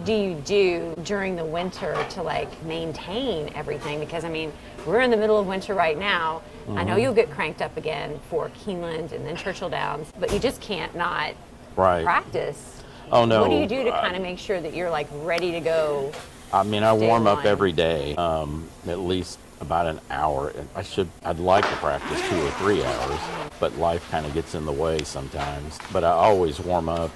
do you do during the winter to like maintain everything? Because I mean, we're in the middle of winter right now. I know you'll get cranked up again for Keeneland and then Churchill Downs, but you just can't not practice. Oh no. What do you do to kind of make sure that you're like ready to go? I mean, I warm up every day, at least about an hour. I'd like to practice 2 or 3 hours, but life kind of gets in the way sometimes. But I always warm up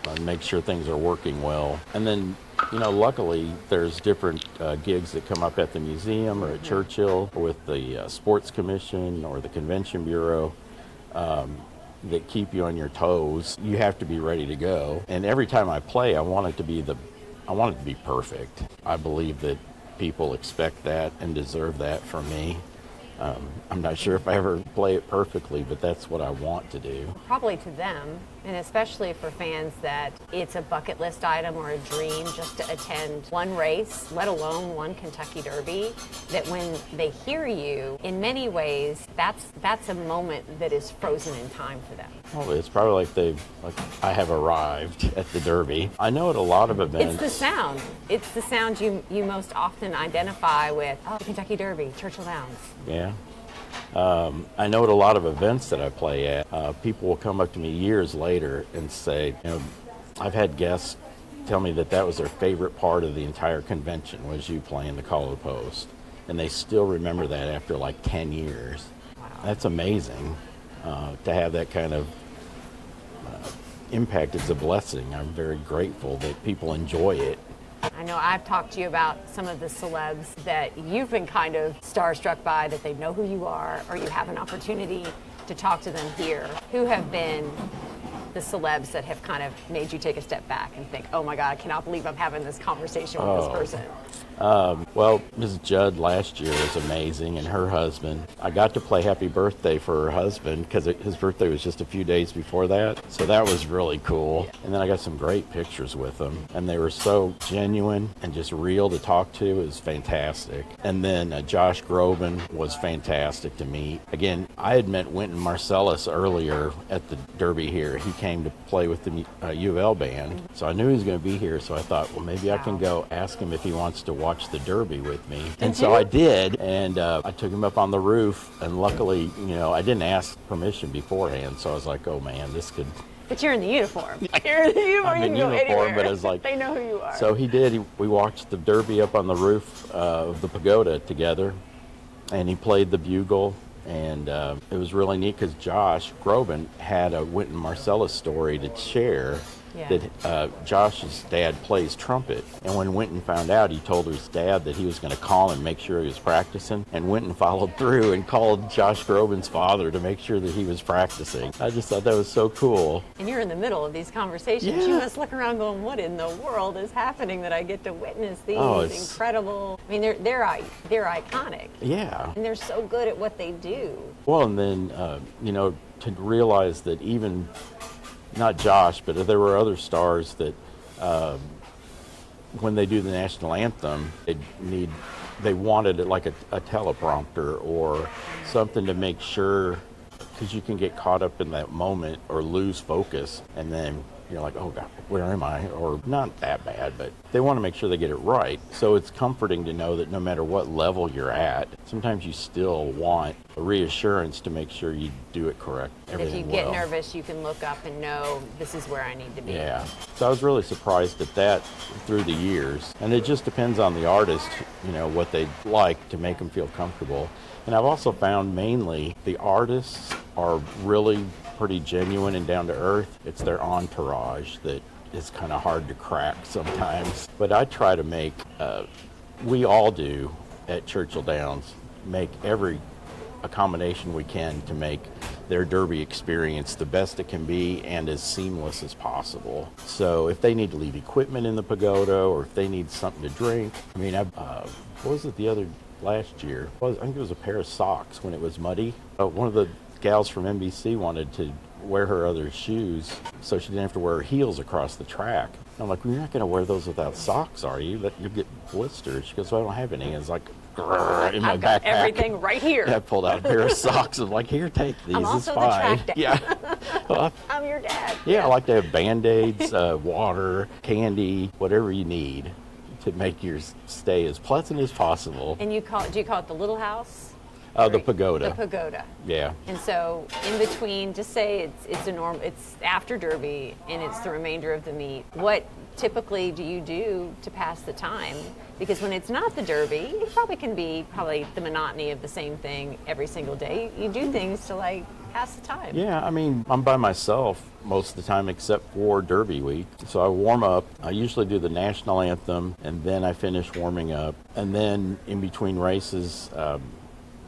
and make sure things are working well. And then, you know, luckily there's different gigs that come up at the museum or at Churchill or with the Sports Commission or the Convention Bureau that keep you on your toes. You have to be ready to go. And every time I play, I want it to be perfect. I believe that people expect that and deserve that from me. I'm not sure if I ever play it perfectly, but that's what I want to do. Probably to them, and especially for fans, that it's a bucket list item or a dream just to attend one race, let alone one Kentucky Derby, that when they hear you, in many ways, that's a moment that is frozen in time for them. Well, it's probably like I have arrived at the Derby. I know at a lot of events. It's the sound. It's the sound you most often identify with, the Kentucky Derby, Churchill Downs. Yeah. I know at a lot of events that I play at, people will come up to me years later and say, you know, I've had guests tell me that was their favorite part of the entire convention was you playing the Call of the Post. And they still remember that after like 10 years. Wow. That's amazing to have that kind of impact. It's a blessing. I'm very grateful that people enjoy it. I know I've talked to you about some of the celebs that you've been kind of starstruck by, that they know who you are, or you have an opportunity to talk to them here. Who have been the celebs that have kind of made you take a step back and think, oh my God, I cannot believe I'm having this conversation with this person? Well, Ms. Judd last year was amazing, and her husband. I got to play Happy Birthday for her husband because his birthday was just a few days before that, so that was really cool. And then I got some great pictures with them, and they were so genuine and just real to talk to. It was fantastic. And then Josh Groban was fantastic to meet. Again, I had met Wynton Marsalis earlier at the Derby here. He came to play with the U of L band, so I knew he was going to be here, so I thought, well, maybe I can go ask him if he wants to watch the Derby with me. And so I did, and I took him up on the roof, and luckily, you know, I didn't ask permission beforehand, so I was like, oh man, this could... But you're in the uniform. You're in the uniform. I'm in you can uniform, go anywhere. but it's like... They know who you are. So he did. We watched the Derby up on the roof of the pagoda together, and he played the bugle, and it was really neat because Josh Groban had a Wynton Marsalis story to share. Yeah. That Josh's dad plays trumpet. And when Wynton found out, he told his dad that he was going to call and make sure he was practicing. And Wynton followed through and called Josh Groban's father to make sure that he was practicing. I just thought that was so cool. And you're in the middle of these conversations. Yeah. You must look around going, what in the world is happening that I get to witness these incredible... I mean, they're iconic. Yeah. And they're so good at what they do. Well, and then, you know, to realize that even... not Josh, but there were other stars that when they do the national anthem, they wanted it like a teleprompter or something to make sure, because you can get caught up in that moment or lose focus, and then you're like, oh God, where am I? Or not that bad, but they want to make sure they get it right. So it's comforting to know that no matter what level you're at, sometimes you still want a reassurance to make sure you do it correct. If you get nervous, you can look up and know this is where I need to be. Yeah. So I was really surprised at that through the years. And it just depends on the artist, you know, what they like to make them feel comfortable. And I've also found mainly the artists are really pretty genuine and down to earth. It's their entourage that is kind of hard to crack sometimes. But I try to make, we all do at Churchill Downs, make every accommodation we can to make their Derby experience the best it can be and as seamless as possible. So if they need to leave equipment in the pagoda or if they need something to drink, I mean, what was it last year? I think it was a pair of socks when it was muddy. One of the gals from NBC wanted to wear her other shoes so she didn't have to wear her heels across the track. I'm like, well, you're not going to wear those without socks, are you? You'll get blisters. She goes, well, I don't have any. And it's like, in my I've got backpack. Everything right here. I pulled out a pair of socks. I'm like, here, take these. I'm also it's fine. the track Yeah. I'm your dad. Yeah, I like to have Band-Aids, water, candy, whatever you need to make your stay as pleasant as possible. And do you call it the little house? The pagoda. The pagoda. Yeah. And so in between, just say it's after Derby and it's the remainder of the meet. What typically do you do to pass the time? Because when it's not the Derby, it probably can be the monotony of the same thing every single day. You do things to like pass the time. Yeah, I mean, I'm by myself most of the time except for Derby week. So I warm up. I usually do the national anthem and then I finish warming up. And then in between races, a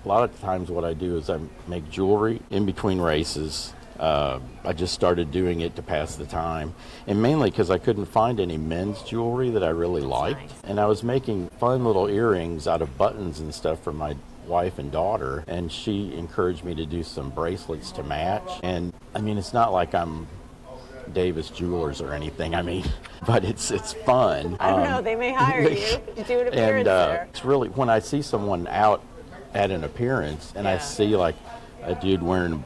lot of times what I do is I make jewelry in between races. I just started doing it to pass the time, and mainly because I couldn't find any men's jewelry that I really liked. Nice. And I was making fun little earrings out of buttons and stuff for my wife and daughter, and she encouraged me to do some bracelets to match. And I mean, it's not like I'm Davis Jewelers or anything, I mean, but it's fun. I don't know, they may hire you to do an appearance there. It's really, when I see someone out at an appearance and I see like a dude wearing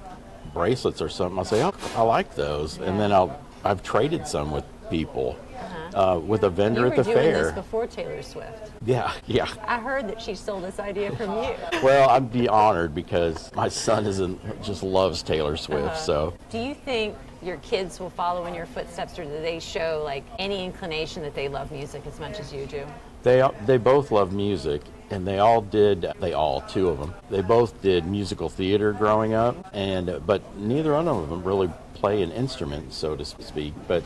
bracelets or something, I'll say, oh, I like those. And then I've traded some with people, with a vendor at the fair. You were doing this before Taylor Swift. Yeah. I heard that she stole this idea from you. Well, I'd be honored because my son just loves Taylor Swift. So, do you think your kids will follow in your footsteps, or do they show like any inclination that they love music as much as you do? They both love music, and two of them, they both did musical theater growing up, but neither one of them really play an instrument, so to speak. But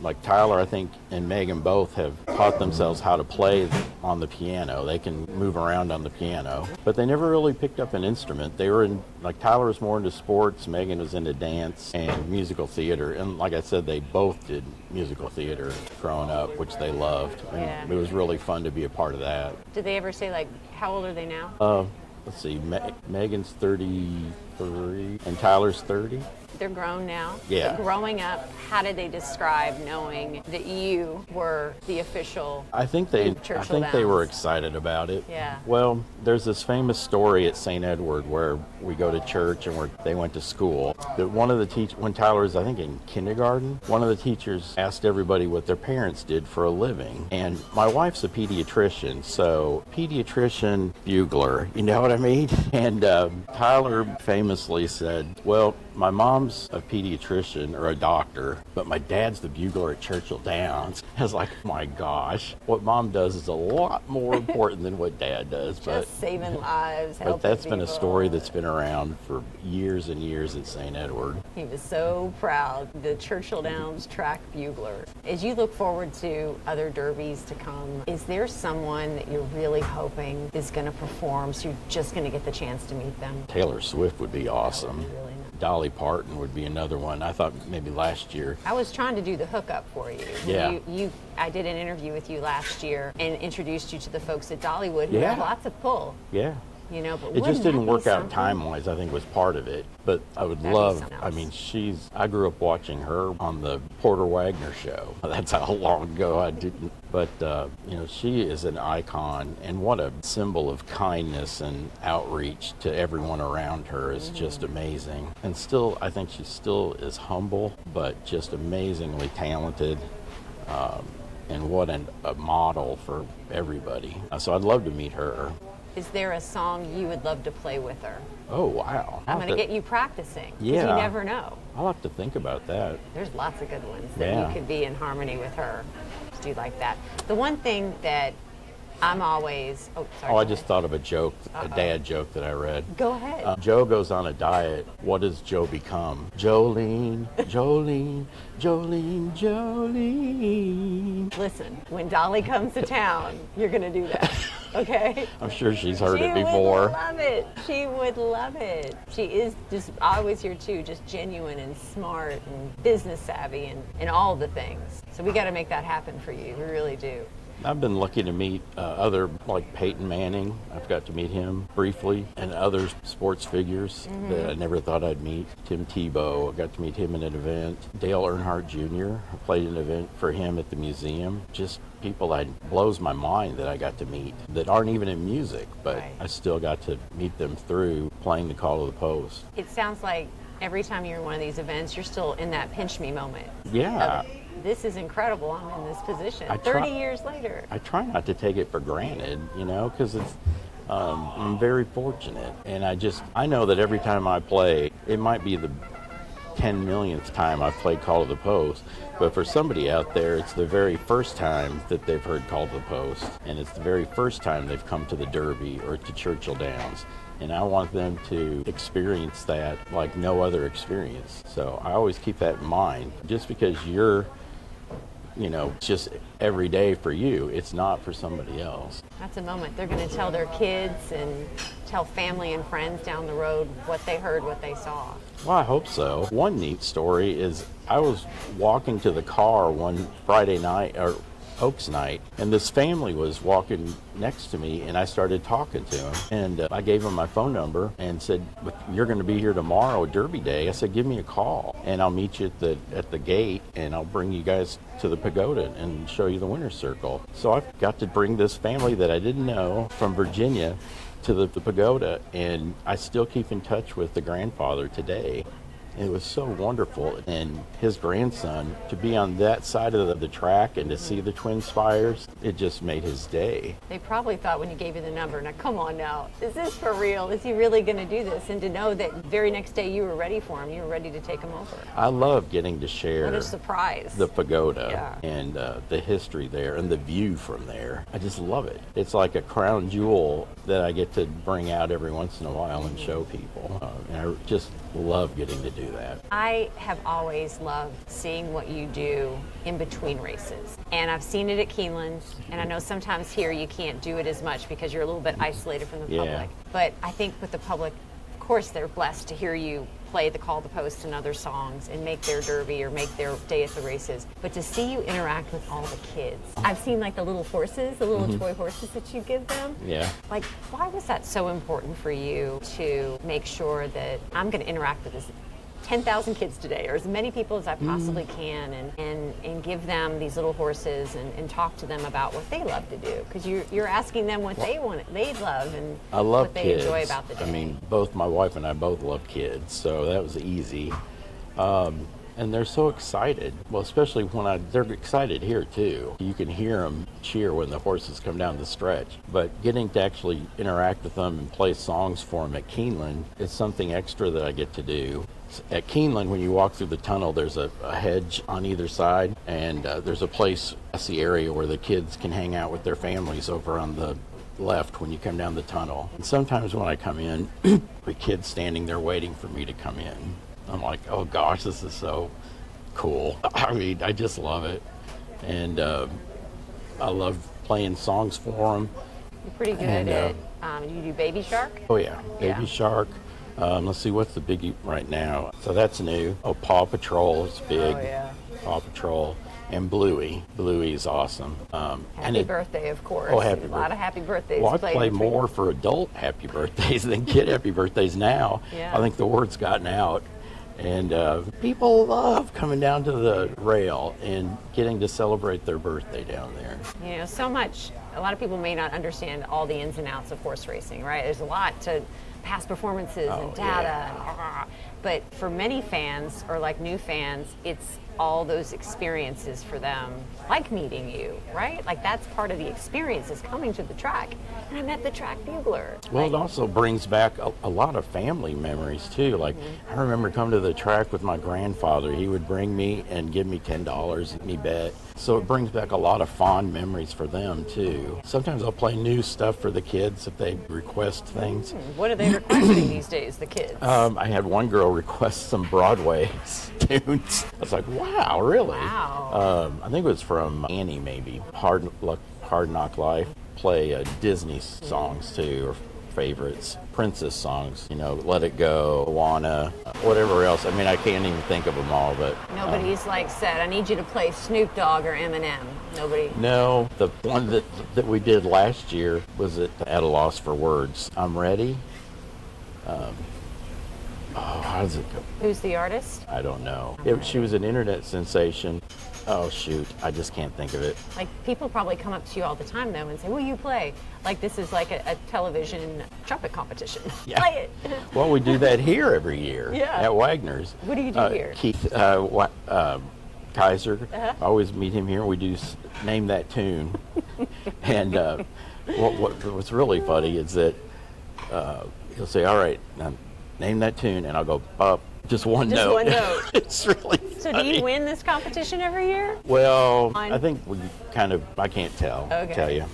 like Tyler, I think, and Megan both have taught themselves how to play on the piano. They can move around on the piano, but they never really picked up an instrument. They were like Tyler was more into sports, Megan was into dance and musical theater. And like I said, they both did musical theater growing up, which they loved. And it was really fun to be a part of that. Did they ever say, like, how old are they now? Let's see, Megan's 33 and Tyler's 30. They're grown now. Yeah. But growing up, how did they describe knowing that you were the official? I think they were excited about it. Yeah. Well, there's this famous story at St. Edward where we go to church and they went to school. That one of the when Tyler was, I think, in kindergarten, one of the teachers asked everybody what their parents did for a living. And my wife's a pediatrician, so pediatrician, bugler, you know what I mean? And Tyler famously said, well, my mom's a pediatrician or a doctor, but my dad's the bugler at Churchill Downs. I was like, oh my gosh, what mom does is a lot more important than what dad does. Just saving lives, helping But that's people. been a story that's been around for years and years at St. Edward. He was so proud, the Churchill Downs track bugler. As you look forward to other derbies to come, is there someone that you're really hoping is going to perform, so you're just going to get the chance to meet them? Taylor Swift would be awesome. Really nice. Dolly Parton would be another one. I thought maybe last year. I was trying to do the hookup for you. Yeah. I did an interview with you last year and introduced you to the folks at Dollywood who have lots of pull. Yeah. You know, but it just didn't work out something? time-wise, I think, was part of it. But I would That'd be love, something I else. mean, I grew up watching her on the Porter Wagner show. That's how long ago I didn't. But, she is an icon, and what a symbol of kindness and outreach to everyone around her is just amazing. And still, I think she still is humble, but just amazingly talented. And what a model for everybody. So I'd love to meet her. Is there a song you would love to play with her? Oh, wow. I'm going to get you practicing. 'Cause Yeah. you never know. I'll have to think about that. There's lots of good ones that Yeah. you could be in harmony with her. Just do like that. The one thing that I'm always... Oh, sorry. Oh, I go just ahead. thought of a joke, a dad joke that I read. Go ahead. Joe goes on a diet. What does Joe become? Jolene, Jolene, Jolene, Jolene. Listen, when Dolly comes to town, you're going to do that. Okay? I'm sure she's heard She it before. would love it. She would love it. She is just, I always hear too, just genuine and smart and business savvy and all the things. So we got to make that happen for you. We really do. I've been lucky to meet other, like Peyton Manning. I've got to meet him briefly, and other sports figures that I never thought I'd meet. Tim Tebow, I got to meet him at an event. Dale Earnhardt Jr., I played an event for him at the museum. Just people that blows my mind that I got to meet that aren't even in music, but Right. I still got to meet them through playing the Call of the Post. It sounds like every time you're in one of these events, you're still in that pinch me moment. Yeah. This is incredible. I'm in this position. 30 years later. I try not to take it for granted, because I'm very fortunate. And I know that every time I play, it might be the 10 millionth time I've played Call to the Post, but for somebody out there, it's the very first time that they've heard Call to the Post, and it's the very first time they've come to the Derby or to Churchill Downs. And I want them to experience that like no other experience. So I always keep that in mind. Just because you're, just every day for you, it's not for somebody else. That's a moment they're going to tell their kids and tell family and friends down the road what they heard, what they saw. Well, I hope so. One neat story is I was walking to the car one Friday night, or Oaks night, and this family was walking next to me, and I started talking to them, and I gave them my phone number and said, "You're going to be here tomorrow, Derby Day." I said, "Give me a call, and I'll meet you at the gate, and I'll bring you guys to the pagoda and show you the winner's circle." So I got to bring this family that I didn't know from Virginia to the pagoda, and I still keep in touch with the grandfather today. It was so wonderful, and his grandson, to be on that side of the track and to see the twin spires, it just made his day. They probably thought when you gave you the number, now come on now, is this for real? Is he really going to do this? And to know that very next day you were ready for him, you were ready to take him over. I love getting to share what a surprise. The pagoda and the history there and the view from there. I just love it. It's like a crown jewel that I get to bring out every once in a while and show people. And I just love getting to do that. I have always loved seeing what you do in between races. And I've seen it at Keeneland, and I know sometimes here you can't do it as much because you're a little bit isolated from the public. But I think with the public, of course, they're blessed to hear you play the Call to Post and other songs and make their derby or make their day at the races. But to see you interact with all the kids. I've seen like the little horses, the little toy horses that you give them. Yeah. Like, why was that so important for you to make sure that I'm going to interact with this 10,000 kids today, or as many people as I possibly can, and give them these little horses and talk to them about what they love to do, because you're asking them what they love and I love what they kids. enjoy about the day. I mean, both my wife and I both love kids, so that was easy. And they're so excited. Well, especially when they're excited here too. You can hear them cheer when the horses come down the stretch. But getting to actually interact with them and play songs for them at Keeneland is something extra that I get to do. At Keeneland, when you walk through the tunnel, there's a hedge on either side, and there's a place, that's the area where the kids can hang out with their families over on the left when you come down the tunnel. And sometimes when I come in, the kid's standing there waiting for me to come in. I'm like, oh gosh, this is so cool. I mean, I just love it. And I love playing songs for them. You're pretty good at it. You do Baby Shark? Oh yeah, Baby Shark. Let's see, what's the biggie right now? So that's new. Oh, Paw Patrol is big. Oh yeah. Paw Patrol. And Bluey. Bluey is awesome. Happy birthday, of course. Oh, happy birthday. A lot of happy birthdays. Well, I play more for adult happy birthdays than kid happy birthdays now. Yeah. I think the word's gotten out. And people love coming down to the rail and getting to celebrate their birthday down there. You know, so much, a lot of people may not understand all the ins and outs of horse racing, right? There's a lot to past performances and data. And, but for many fans, or like new fans, it's all those experiences for them, like meeting you, right? Like that's part of the experience, is coming to the track. And I met the track bugler. Well, it also brings back a lot of family memories too. Like I remember coming to the track with my grandfather. He would bring me and give me $10 and me bet. So it brings back a lot of fond memories for them too. Sometimes I'll play new stuff for the kids if they request things. What are they requesting these days, the kids? I had one girl request some Broadway tunes. I was like, wow, really? Wow. I think it was from Annie, maybe. Hard Knock Life. Play Disney songs too, or favorites, princess songs, Let It Go, Moana, whatever else. I mean, I can't even think of them all, but... Nobody's said, I need you to play Snoop Dogg or Eminem. Nobody? No, the one that we did last year was at a loss for words. I'm Ready. How does it go? Who's the artist? I don't know. She was an internet sensation. Oh, shoot. I just can't think of it. Like, people probably come up to you all the time, though, and say, will you play? Like, this is like a television trumpet competition. Yeah. Play it. Well, we do that here every year at Wagner's. What do you do here? Keith Kaiser, I always meet him here. We do Name That Tune. And what's really funny is that he'll say, all right, now name that tune, and I'll go, just one note. One note. It's really So funny. do you win this competition every year? Well, Fine. I think we I can't tell you. Okay.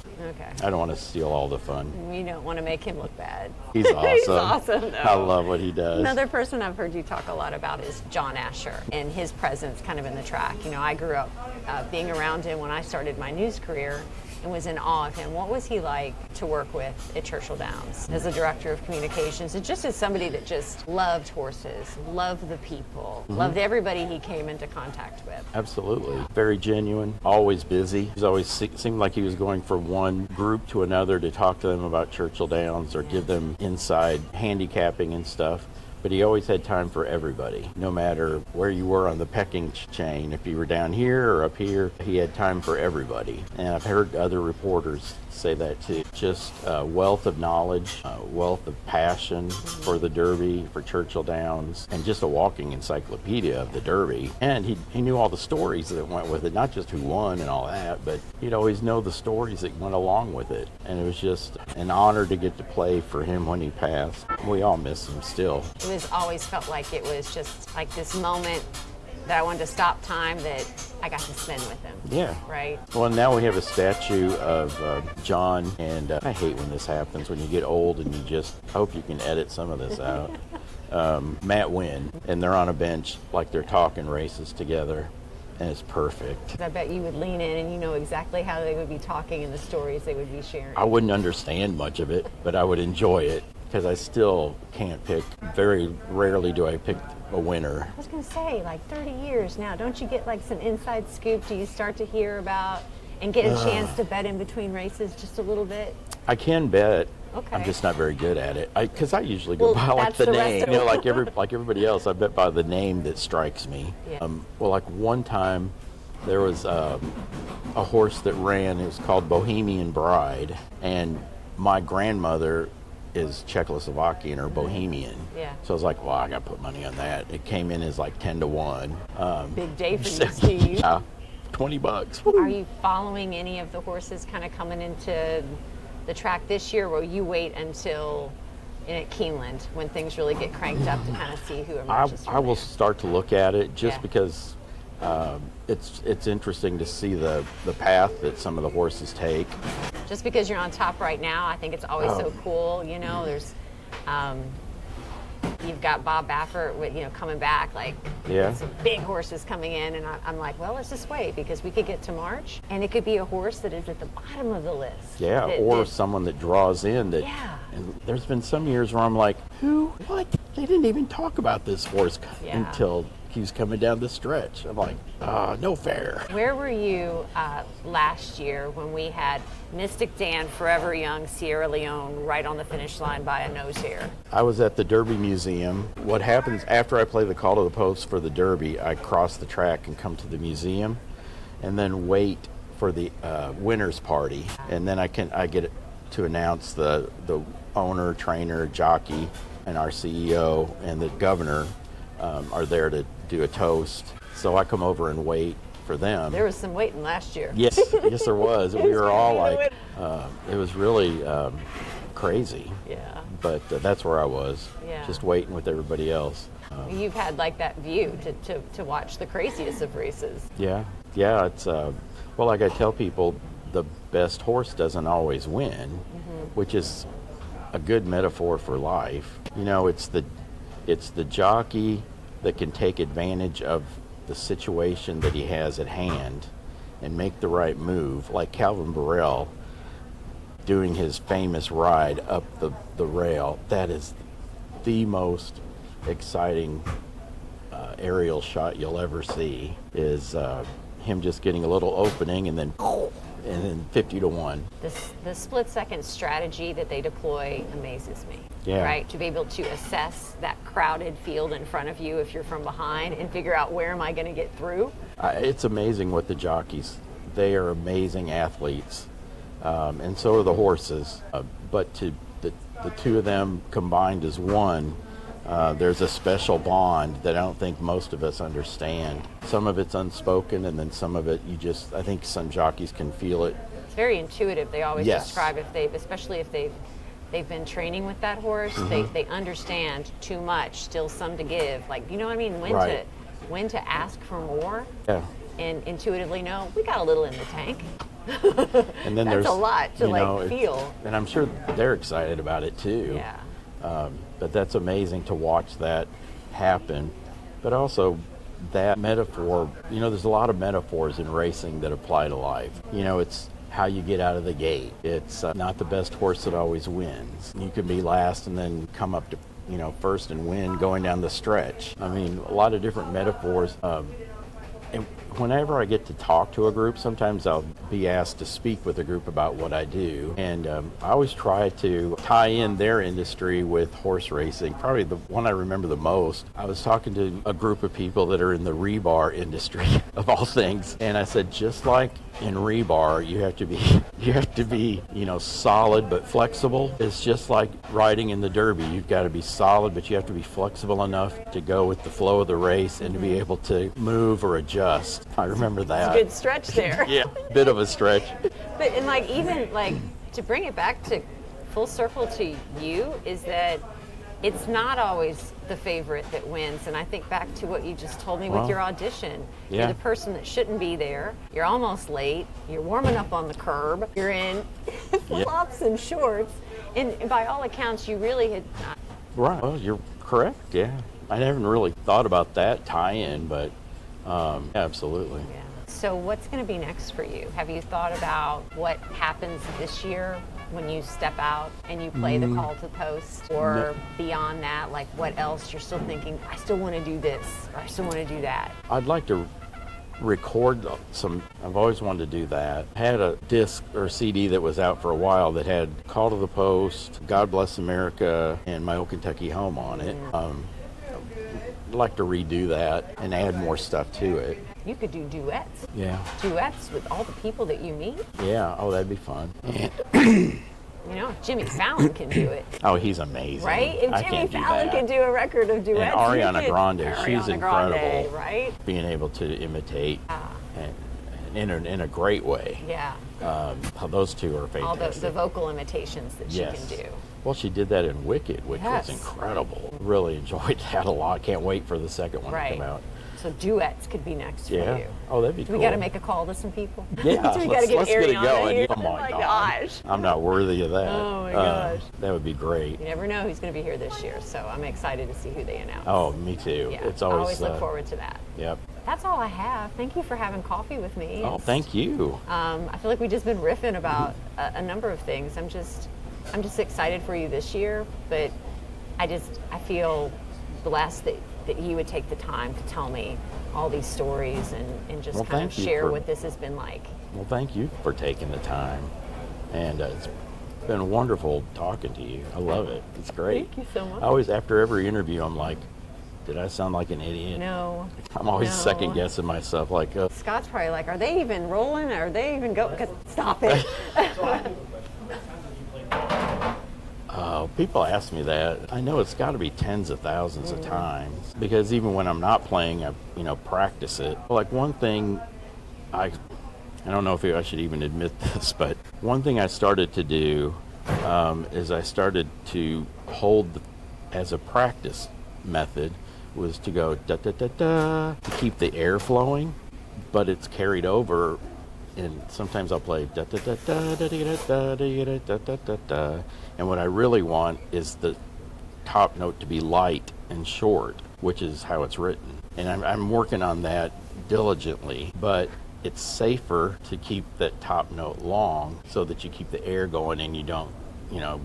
I don't want to steal all the fun. You don't want to make him look bad. He's awesome. He's awesome, though. I love what he does. Another person I've heard you talk a lot about is John Asher and his presence kind of in the track. You know, I grew up being around him when I started my news career and was in awe of him. What was he like to work with at Churchill Downs as a director of communications? And just as somebody that just loved horses, loved the people, loved everybody he came into contact with. Absolutely. Very genuine, always busy. He's always seemed like he was going from one group to another to talk to them about Churchill Downs or give them inside handicapping and stuff. But he always had time for everybody, no matter where you were on the pecking chain. If you were down here or up here, he had time for everybody. And I've heard other reporters say that too. Just a wealth of knowledge, a wealth of passion for the Derby, for Churchill Downs, and just a walking encyclopedia of the Derby. And he knew all the stories that went with it, not just who won and all that, but he'd always know the stories that went along with it. And it was just an honor to get to play for him when he passed. We all miss him still. It was always felt like it was just like this moment that I wanted to stop time that I got to spend with him. Yeah. Right? Well, now we have a statue of John, and I hate when this happens, when you get old and you just hope you can edit some of this out. Matt Wynn, and they're on a bench like they're talking races together, and it's perfect. I bet you would lean in and you know exactly how they would be talking and the stories they would be sharing. I wouldn't understand much of it, but I would enjoy it because I still can't pick. Very rarely do I pick a winner. I was going to say, like 30 years now, don't you get like some inside scoop? Do you start to hear about and get a chance to bet in between races just a little bit? I can bet. Okay. I'm just not very good at it. Because I usually go Well, by like that's the the rest name. of You know, it. like everybody else, I bet by the name that strikes me. Yeah. Well, like one time there was a horse that ran. It was called Bohemian Bride, and my grandmother is Czechoslovakian or Bohemian. Yeah. So I was like, well, I got to put money on that. It came in as like 10-1. Big day for you, Steve. Yeah, $20. Are you following any of the horses kind of coming into the track this year, or will you wait until at Keeneland when things really get cranked up to kind of see who emerges from I will there? start to look at it just Yeah. because it's interesting to see the path that some of the horses take. Just because you're on top right now, I think it's always so cool. You know, there's, you've got Bob Baffert with, coming back, like Yeah. some big horses coming in, and I'm like, well, let's just wait because we could get to March, and it could be a horse that is at the bottom of the list. Yeah, or someone that draws in that. Yeah. And there's been some years where I'm like, what? They didn't even talk about this horse Yeah. until he was coming down the stretch. I'm like, no fair. Where were you last year when we had Mystic Dan, Forever Young, Sierra Leone right on the finish line by a nose hair? I was at the Derby Museum. What happens after I play the Call to the Post for the Derby, I cross the track and come to the museum and then wait for the winner's party. And then I get to announce the owner, trainer, jockey, and our CEO and the governor are there to do a toast. So I come over and wait for them. There was some waiting last year. Yes, there was. We were all like, it was really crazy. Yeah. But that's where I was, Yeah. just waiting with everybody else. You've had like that view to watch the craziest of races. Yeah, it's, well, like I tell people, the best horse doesn't always win, which is a good metaphor for life. You know, it's the jockey that can take advantage of the situation that he has at hand and make the right move, like Calvin Burrell doing his famous ride up the rail. That is the most exciting aerial shot you'll ever see, is him just getting a little opening and then 50-1. The split-second strategy that they deploy amazes me. Yeah. Right? To be able to assess that crowded field in front of you if you're from behind and figure out where am I going to get through. It's amazing what the jockeys, they are amazing athletes, and so are the horses. But the two of them combined as one, there's a special bond that I don't think most of us understand. Some of it's unspoken, and then some of it I think some jockeys can feel it. It's very intuitive. They always Yes. describe especially if they've been training with that horse, they understand too much, still some to give. Like, you know what I mean? Right. When to ask for more, Yeah. and intuitively know we got a little in the tank. And then That's there's a lot to feel. And I'm sure they're excited about it too. Yeah. But that's amazing to watch that happen. But also that metaphor, there's a lot of metaphors in racing that apply to life. It's how you get out of the gate. It's not the best horse that always wins. You can be last and then come up to, first and win going down the stretch. I mean, a lot of different metaphors. And whenever I get to talk to a group, sometimes I'll be asked to speak with a group about what I do. And I always try to tie in their industry with horse racing. Probably the one I remember the most, I was talking to a group of people that are in the rebar industry, of all things. And I said, just like in rebar, you have to be, solid but flexible. It's just like riding in the Derby. You've got to be solid, but you have to be flexible enough to go with the flow of the race and to be able to move or adjust. I remember that. It's a good stretch there. Yeah, bit of a stretch. But even to bring it back to full circle to you, is that it's not always the favorite that wins. And I think back to what you just told me with your audition. Yeah. You're the person that shouldn't be there. You're almost late. You're warming up on the curb. You're in flops and shorts. And by all accounts, you really had not. Right. Well, you're correct. Yeah. I haven't really thought about that tie-in, but absolutely. Yeah. So what's going to be next for you? Have you thought about what happens this year when you step out and you play the call to post? Or beyond that, like what else you're still thinking, I still want to do this, or I still want to do that? I'd like to record I've always wanted to do that. I had a disc or CD that was out for a while that had Call to the Post, God Bless America, and My Old Kentucky Home on it. I'd like to redo that and add more stuff to it. You could do duets. Yeah. Duets with all the people that you meet. Yeah. Oh, that'd be fun. And Jimmy Fallon can do it. oh, he's amazing. If Jimmy Fallon can do a record of duets, and Ariana Grande, she's incredible. Grande, right? Being able to imitate and in a great way. Yeah. Those two are fantastic. All the vocal imitations that she can do. Well, she did that in Wicked, which was incredible. Really enjoyed that a lot. Can't wait for the second one to come out. So duets could be next for you. Oh, that'd be cool. We got to make a call to some people. Yeah, we got to get let's get it Ariana going. here. Oh my gosh. I'm not worthy of that. Oh my gosh. That would be great. You never know who's going to be here this year, so I'm exciid to see who they announce. Oh, me too. Yeah, It's I always always look forward to that. Yep. That's all I have. Thank you for having coffee with me. Oh, thank you. I feel like we've just been riffing about a number of things. I'm just excited for you this year, but I feel blessed that you would take the time to tell me all these stories and just kind of share what this has been like. Well, thank you for taking the time, and it's been wonderful talking to you. I love it. It's great. Thank you so much. I always, after every interview, I'm like, did I sound like an idiot? No. I'm always second guessing myself, like. Scott's probably like, are they even rolling? Are they even going? Stop it. People ask me that. I know it's got to be tens of thousands of times, because even when I'm not playing, I practice it. Like one thing, I don't know if I should even admit this, but one thing I started to do is I started to hold as a practice method was to go da da da da to keep the air flowing, but it's carried over. And sometimes I'll play da da da da da da da da da da da da, and what I really want is the top note to be light and short, which is how it's written. And I'm working on that diligently, but it's safer to keep that top note long so that you keep the air going and you don't,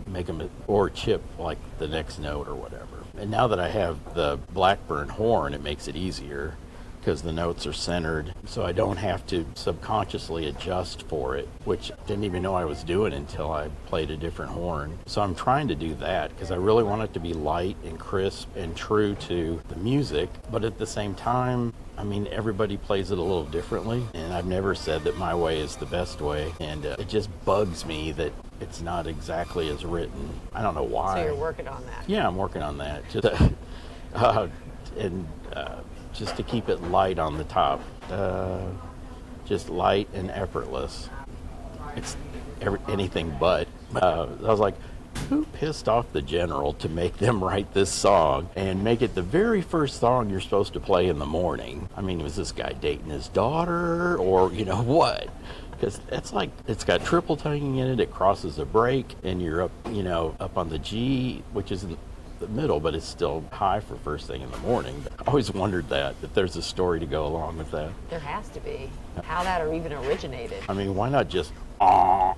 make them or chip like the next note or whatever. And now that I have the Blackburn horn, it makes it easier, because the notes are centered, so I don't have to subconsciously adjust for it, which I didn't even know I was doing until I played a different horn. So I'm trying to do that because I really want it to be light and crisp and true to the music, but at the same time, I mean, everybody plays it a little differently, and I've never said that my way is the best way, and it just bugs me that it's not exactly as written. I don't know why. So you're working on that. Yeah, I'm working on that. Just to keep it light on the top. Just light and effortless. It's anything but. I was like, who pissed off the general to make them write this song and make it the very first song you're supposed to play in the morning? I mean, was this guy dating his daughter or, what? Because it's like, it's got triple tonguing in it, it crosses a break, and you're up, up on the G, which is in the middle, but it's still high for first thing in the morning. I always wondered that there's a story to go along with that. There has to be. How that or even originated. I mean, why not just, "Aw"?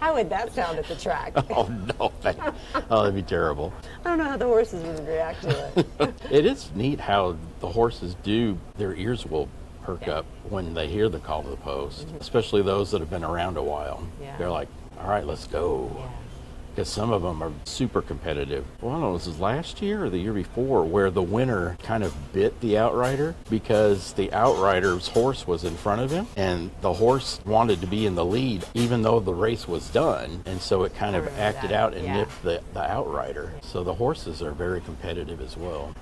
How would that sound at the track? Oh, no. That'd be terrible. I don't know how the horses would react to it. It is neat how the horses their ears will perk up when they hear the call to the post, especially those that have been around a while. Yeah. They're like, all right, let's go. Yeah. Because some of them are super competitive. Well, I don't know, this was last year or the year before where the winner kind of bit the outrider because the outrider's horse was in front of him and the horse wanted to be in the lead even though the race was done. And so it kind of acted out and nipped the outrider. So the horses are very competitive as well.